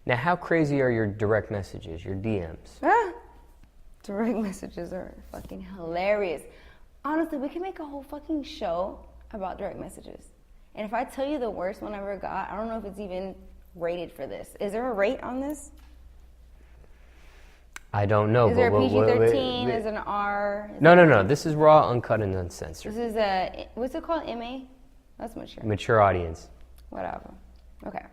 Now, how crazy are your direct messages, your DMs? Direct messages are fucking hilarious. Honestly, we can make a whole fucking show about direct messages. And if I tell you the worst one I ever got, I don't know if it's even rated for this. Is there a rate on this? I don't know. Is there a PG-13? Is it an R? No. This is raw, uncut, and uncensored. This is a, what's it called? MA? That's mature. Mature audience. Whatever. Okay.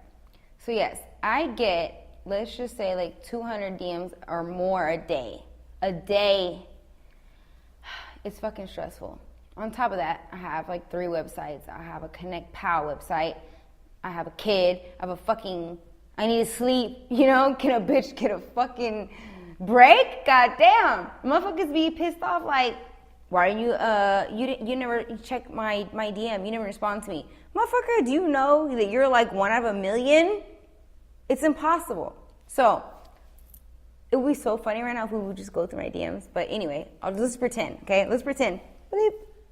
So yes, I get, let's just say like 200 DMs or more a day. A day. It's fucking stressful. On top of that, I have like 3 websites. I have a Connect Pal website. I have a kid. I have a fucking, I need to sleep. You know, can a bitch get a fucking break? Goddamn. Motherfuckers be pissed off like, why are you never check my DM. You never respond to me. Motherfucker, do you know that you're like one out of a million? It's impossible. So, it would be so funny right now if we would just go through my DMs. But anyway, let's pretend, okay? Let's pretend. Bleep.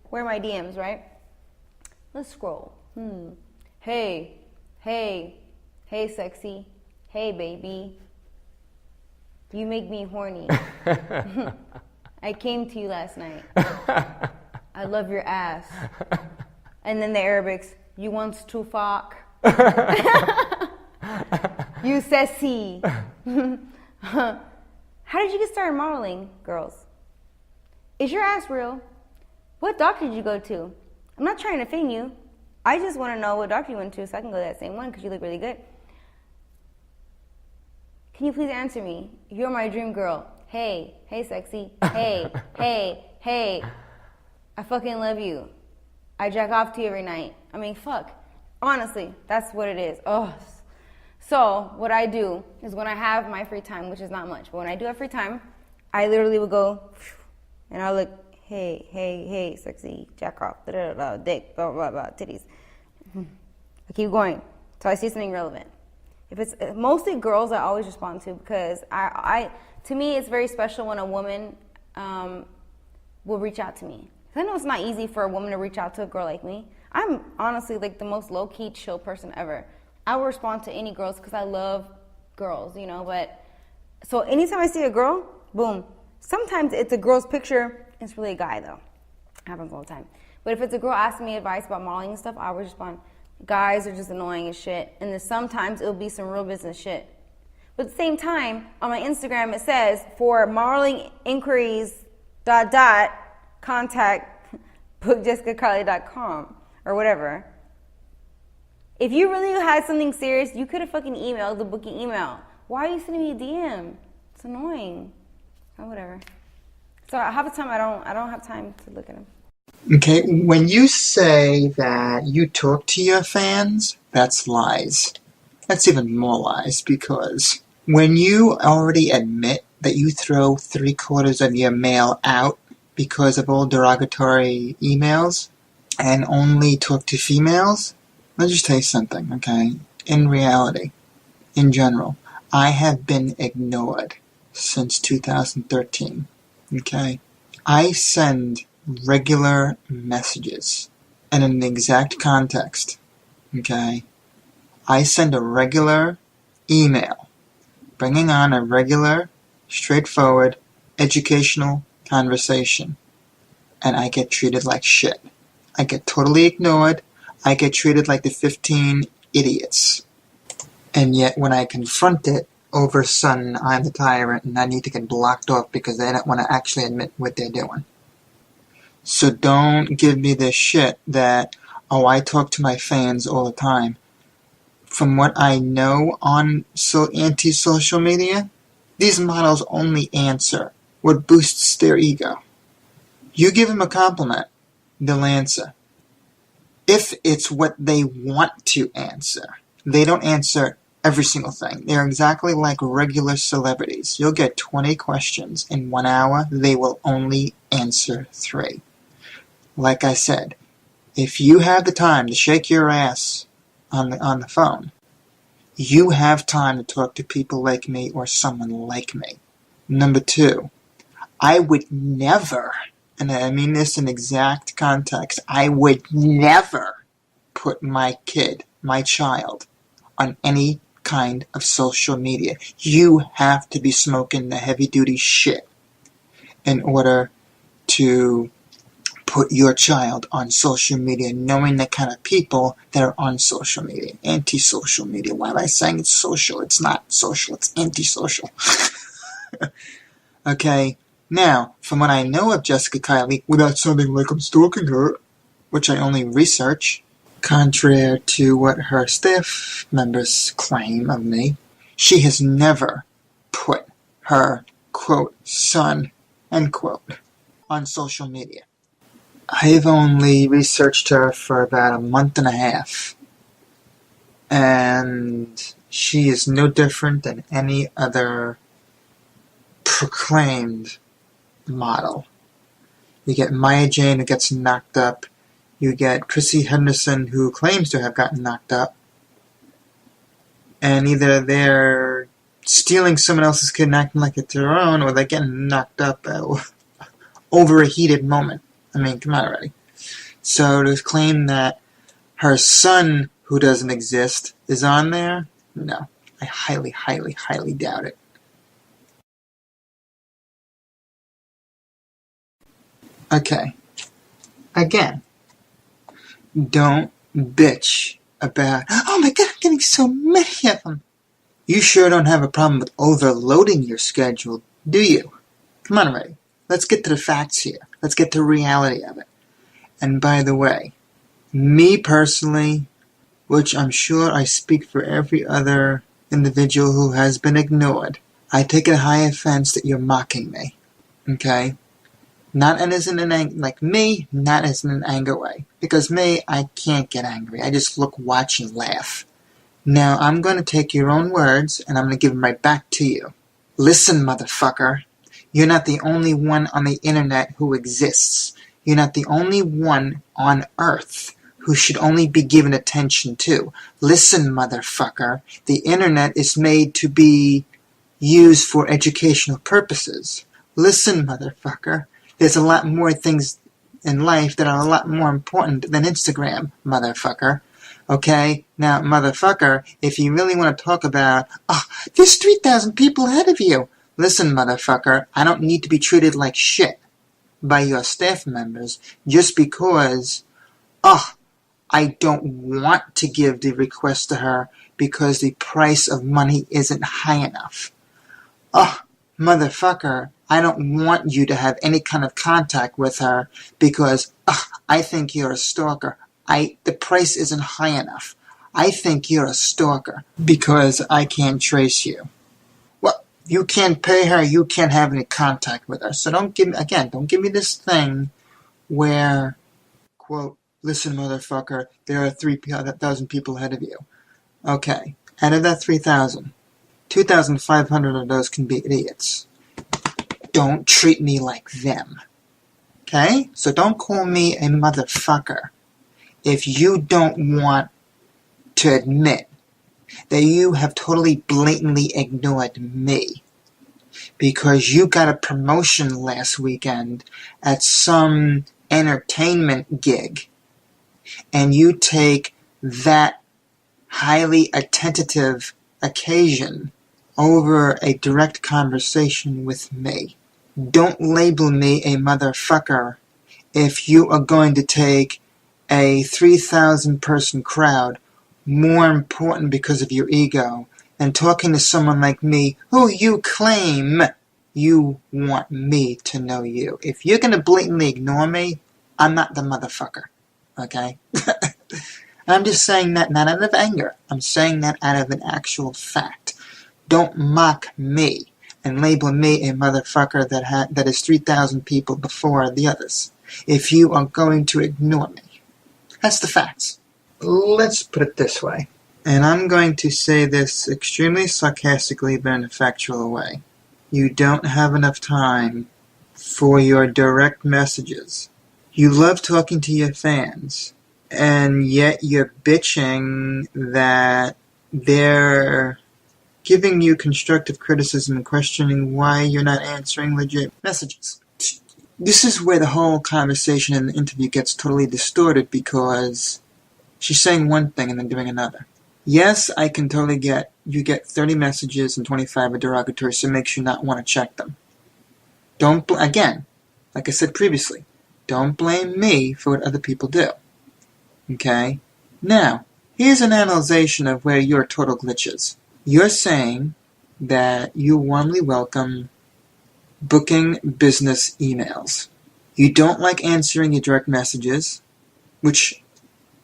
Where are my DMs, right? Let's scroll. Hey, sexy. Hey, baby. You make me horny. I came to you last night. I love your ass. And then the Arabics, you wants to fuck. You sassy. How did you get started modeling, girls? Is your ass real? What doctor did you go to? I'm not trying to offend you. I just want to know what doctor you went to so I can go to that same one because you look really good. Can you please answer me? You're my dream girl. Hey, sexy. Hey. I fucking love you. I jack off to you every night. I mean, fuck. Honestly, that's what it is. Oh. So what I do is when I have my free time, which is not much, but when I do have free time, I literally would go and I'll look, hey, sexy, jack off, dick, blah, blah, blah, titties. I keep going till I see something relevant. If it's mostly girls, I always respond to because to me, it's very special when a woman will reach out to me. I know it's not easy for a woman to reach out to a girl like me. I'm honestly like the most low-key, chill person ever. I will respond to any girls because I love girls, you know, but so anytime I see a girl, boom. Sometimes it's a girl's picture, it's really a guy though. It happens all the time. But if it's a girl asking me advice about modeling and stuff, I will respond, guys are just annoying as shit. And then sometimes it'll be some real business shit. But at the same time, on my Instagram it says, for modeling inquiries, ... contact bookjessicacarly.com or whatever. If you really had something serious, you could have fucking emailed the booking email. Why are you sending me a DM? It's annoying. Oh, whatever. So half the time I don't have time to look at them. Okay, when you say that you talk to your fans, that's lies. That's even more lies because when you already admit that you throw 3/4 of your mail out because of all derogatory emails and only talk to females, let me just tell you something, okay? In reality, in general, I have been ignored since 2013, okay? I send regular messages, and in the exact context, okay? I send a regular email, bringing on a regular, straightforward, educational conversation, and I get treated like shit. I get totally ignored. I get treated like the 15 idiots. And yet when I confront it, all of a sudden I'm the tyrant and I need to get blocked off because they don't want to actually admit what they're doing. So don't give me this shit that, oh, I talk to my fans all the time. From what I know on anti-social media, these models only answer what boosts their ego. You give them a compliment, they'll answer. If it's what they want to answer. They don't answer every single thing. They're exactly like regular celebrities. You'll get 20 questions. In 1 hour, they will only answer 3. Like I said, if you have the time to shake your ass on the phone, you have time to talk to people like me or someone like me. Number 2, I would never, and I mean this in exact context, I would never put my kid, my child, on any kind of social media. You have to be smoking the heavy-duty shit in order to put your child on social media, knowing the kind of people that are on social media. Antisocial media. Why am I saying it's social? It's not social, it's antisocial. Okay, now, from what I know of Jessica Kiley, without sounding like I'm stalking her, which I only research, contrary to what her staff members claim of me, she has never put her, quote, son, end quote, on social media. I've only researched her for about a month and a half, and she is no different than any other proclaimed model. You get Maya Jane, who gets knocked up. You get Chrissy Henderson, who claims to have gotten knocked up. And either they're stealing someone else's kid and acting like it's their own, or they're getting knocked up over a heated moment. I mean, come on already. So to claim that her son, who doesn't exist, is on there? No. I highly, highly, highly doubt it. Okay. Again, don't bitch about, oh my god, I'm getting so many of them. You sure don't have a problem with overloading your schedule, do you? Come on already. Let's get to the facts here. Let's get to the reality of it. And by the way, me personally, which I'm sure I speak for every other individual who has been ignored, I take a high offense that you're mocking me. Okay? Not as in an like me, not as in an anger way. Because me, I can't get angry. I just look, watch, and laugh. Now, I'm going to take your own words, and I'm going to give them right back to you. Listen, motherfucker. You're not the only one on the internet who exists. You're not the only one on Earth who should only be given attention to. Listen, motherfucker. The internet is made to be used for educational purposes. Listen, motherfucker. There's a lot more things in life that are a lot more important than Instagram, motherfucker. Okay? Now, motherfucker, if you really want to talk about, oh, there's 3,000 people ahead of you. Listen, motherfucker, I don't need to be treated like shit by your staff members just because, I don't want to give the request to her because the price of money isn't high enough. Motherfucker, I don't want you to have any kind of contact with her because, I think you're a stalker. The price isn't high enough. I think you're a stalker because I can't trace you. Well, you can't pay her, you can't have any contact with her. So don't give me this thing where, quote, listen, motherfucker, there are 3,000 people ahead of you. Okay, out of that 3,000, 2,500 of those can be idiots. Don't treat me like them. Okay? So don't call me a motherfucker if you don't want to admit that you have totally blatantly ignored me because you got a promotion last weekend at some entertainment gig and you take that highly attentive occasion over a direct conversation with me. Don't label me a motherfucker if you are going to take a 3,000 person crowd more important because of your ego than talking to someone like me who you claim you want me to know you. If you're going to blatantly ignore me, I'm not the motherfucker. Okay? I'm just saying that not out of anger. I'm saying that out of an actual fact. Don't mock me and label me a motherfucker that is 3,000 people before the others if you are going to ignore me. That's the facts. Let's put it this way. And I'm going to say this extremely sarcastically but in a factual way. You don't have enough time for your direct messages. You love talking to your fans, and yet you're bitching that they're giving you constructive criticism and questioning why you're not answering legit messages. This is where the whole conversation in the interview gets totally distorted because she's saying one thing and then doing another. Yes, I can totally get you get 30 messages and 25 are derogatory, so it makes you not want to check them. Again, like I said previously, don't blame me for what other people do. Okay? Now, here's an analyzation of where your total glitch is. You're saying that you warmly welcome booking business emails. You don't like answering your direct messages, which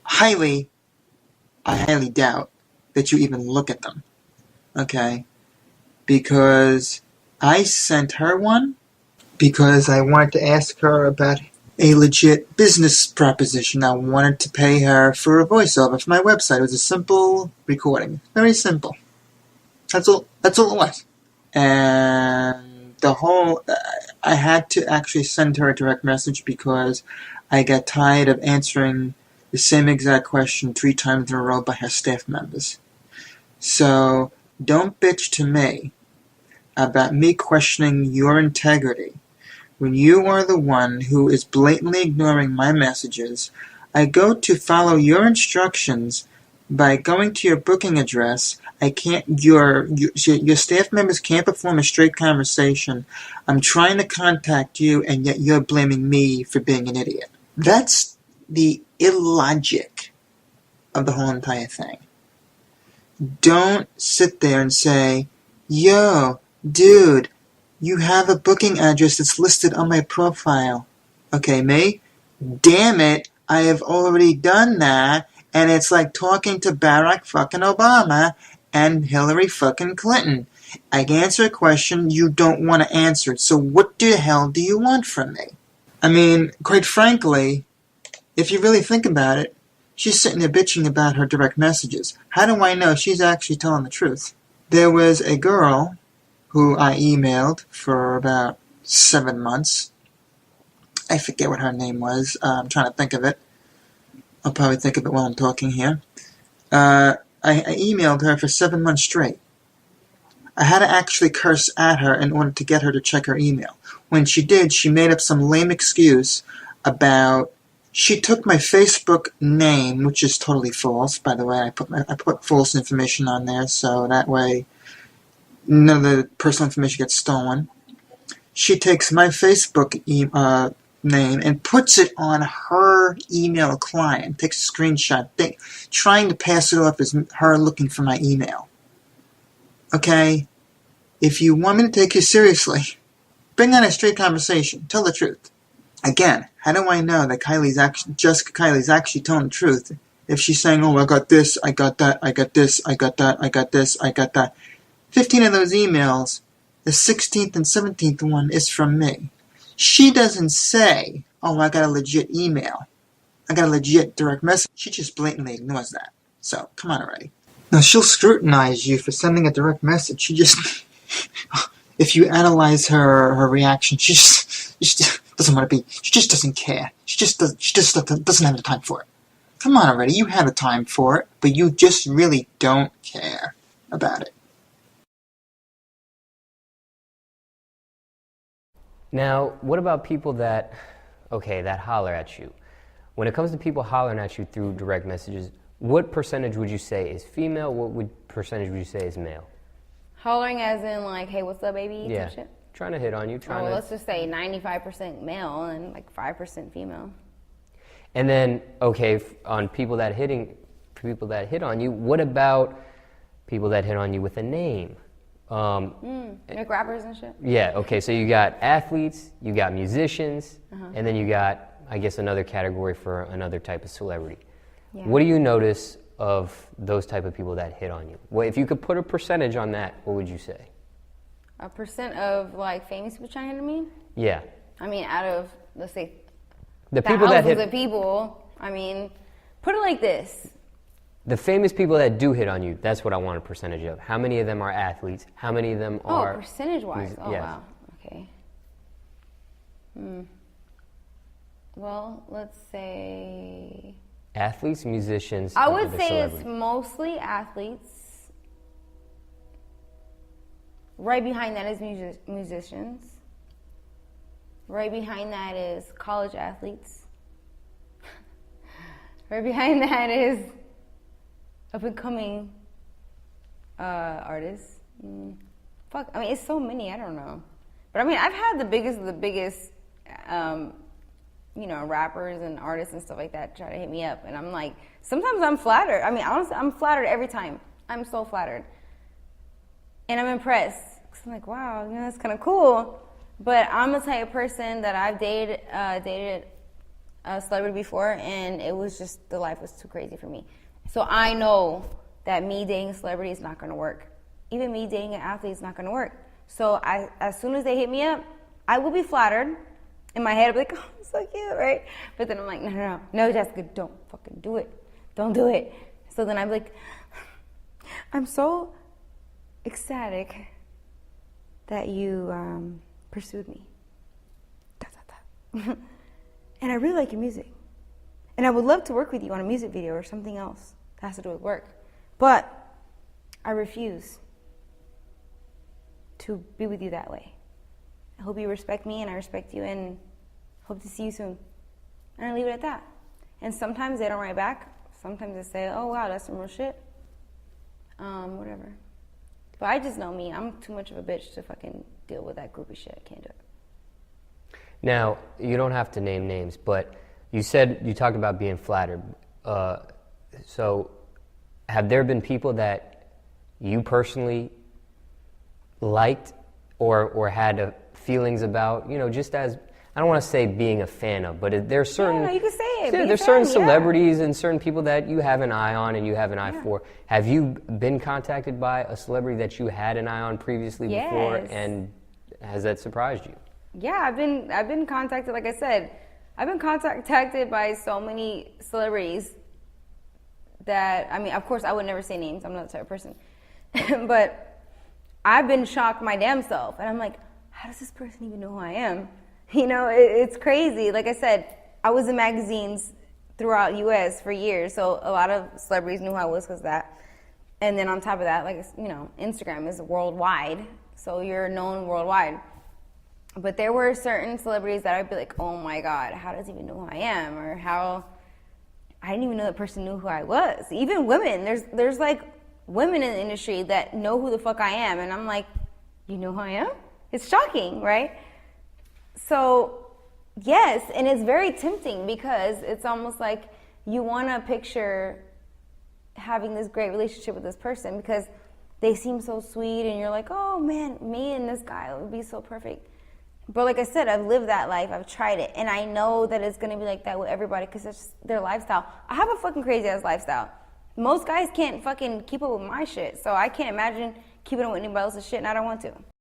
I highly doubt that you even look at them. Okay? Because I sent her one because I wanted to ask her about a legit business proposition. I wanted to pay her for a voiceover for my website. It was a simple recording. Very simple. That's all it was. And I had to actually send her a direct message because I got tired of answering the same exact question 3 times in a row by her staff members. So, don't bitch to me about me questioning your integrity. When you are the one who is blatantly ignoring my messages, I go to follow your instructions by going to your booking address. Your staff members can't perform a straight conversation. I'm trying to contact you, and yet you're blaming me for being an idiot. That's the illogic of the whole entire thing. Don't sit there and say, yo, dude, you have a booking address that's listed on my profile. Okay, me? Damn it, I have already done that, and it's like talking to Barack fucking Obama and Hillary fucking Clinton. I can answer a question, you don't want to answer it, so what the hell do you want from me? I mean, quite frankly, if you really think about it, she's sitting there bitching about her direct messages. How do I know she's actually telling the truth? There was a girl who I emailed for about 7 months. I forget what her name was. I'm trying to think of it. I'll probably think of it while I'm talking here. I emailed her for 7 months straight. I had to actually curse at her in order to get her to check her email. When she did, she made up some lame excuse about she took my Facebook name, which is totally false, by the way. I put false information on there, so that way none of the personal information gets stolen. She takes my Facebook name and puts it on her email client, takes a screenshot, trying to pass it off as her looking for my email. Okay? If you want me to take you seriously, bring on a straight conversation. Tell the truth. Again, how do I know that Jessica Kylie's actually telling the truth if she's saying, oh, I got this, I got that, I got this, I got that, I got this, I got that. 15 of those emails, the 16th and 17th one is from me. She doesn't say, oh, I got a legit email. I got a legit direct message. She just blatantly ignores that. So, come on already. Now, she'll scrutinize you for sending a direct message. She just, if you analyze her reaction, she just doesn't want to be, she just doesn't care. She just doesn't have the time for it. Come on already, you have the time for it, but you just really don't care about it. Now, what about people that holler at you? When it comes to people hollering at you through direct messages, what percentage would you say is female? What percentage would you say is male? Hollering as in like, hey, what's up, baby? Yeah, Type shit? trying to hit on you. Let's just say 95% male and like 5% female. And then, on people that hit on you, what about people that hit on you with a name? Like rappers and shit? Yeah, okay, so you got athletes, you got musicians, and then you got, I guess, another category for another type of celebrity. Yeah. What do you notice of those type of people that hit on you? Well, if you could put a percentage on that, what would you say? A percent of like famous people trying to hit me? Yeah. I mean, out of, let's say, the people that hit, of people, I mean, put it like this. The famous people that do hit on you, that's what I want a percentage of. How many of them are athletes? How many of them are... Oh, percentage-wise? Oh, yes. Wow. Okay. Well, let's say... Athletes, musicians, I would say it's mostly athletes. Right behind that is musicians. Right behind that is college athletes. Right behind that is up and coming artists. Fuck, I mean, it's so many. I don't know, but I mean, I've had the biggest of the biggest, rappers and artists and stuff like that try to hit me up, and I'm like, sometimes I'm flattered. I mean, honestly, I'm flattered every time. I'm so flattered, and I'm impressed. Cause I'm like, wow, that's kind of cool. But I'm the type of person that I've dated a celebrity before, and it was just, the life was too crazy for me. So I know that me dating a celebrity is not going to work. Even me dating an athlete is not going to work. So as soon as they hit me up, I will be flattered. In my head, I'll be like, oh, I'm so cute, right? But then I'm like, no, Jessica, don't fucking do it. Don't do it. So then I'm like, I'm so ecstatic that you pursued me. And I really like your music. And I would love to work with you on a music video or something else that has to do with work. But I refuse to be with you that way. I hope you respect me and I respect you, and hope to see you soon. And I leave it at that. And sometimes they don't write back. Sometimes they say, oh wow, that's some real shit. Whatever. But I just know me. I'm too much of a bitch to fucking deal with that groupie shit. I can't do it. Now, you don't have to name names, but you talked about being flattered. So have there been people that you personally liked or had feelings about, just as, I don't want to say being a fan of, but there's certain... Yeah, you can say it. Yeah, there's certain celebrities and certain people that you have an eye on and you have an eye for. Have you been contacted by a celebrity that you had an eye on previously before, and has that surprised you? Yeah, I've been contacted, like I said, I've been contacted by so many celebrities that, I mean, of course, I would never say names. I'm not the type of person. But I've been shocked my damn self. And I'm like, how does this person even know who I am? It's crazy. Like I said, I was in magazines throughout U.S. for years, so a lot of celebrities knew who I was because of that. And then on top of that, Instagram is worldwide, so you're known worldwide. But there were certain celebrities that I'd be like, oh my God, how does he even know who I am? Or how, I didn't even know that person knew who I was. Even women, there's like women in the industry that know who the fuck I am. And I'm like, you know who I am? It's shocking, right? So, yes, and it's very tempting because it's almost like you want to picture having this great relationship with this person because they seem so sweet and you're like, oh man, me and this guy would be so perfect. But like I said, I've lived that life, I've tried it, and I know that it's going to be like that with everybody because it's their lifestyle. I have a fucking crazy ass lifestyle. Most guys can't fucking keep up with my shit, so I can't imagine keeping up with anybody else's shit, and I don't want to.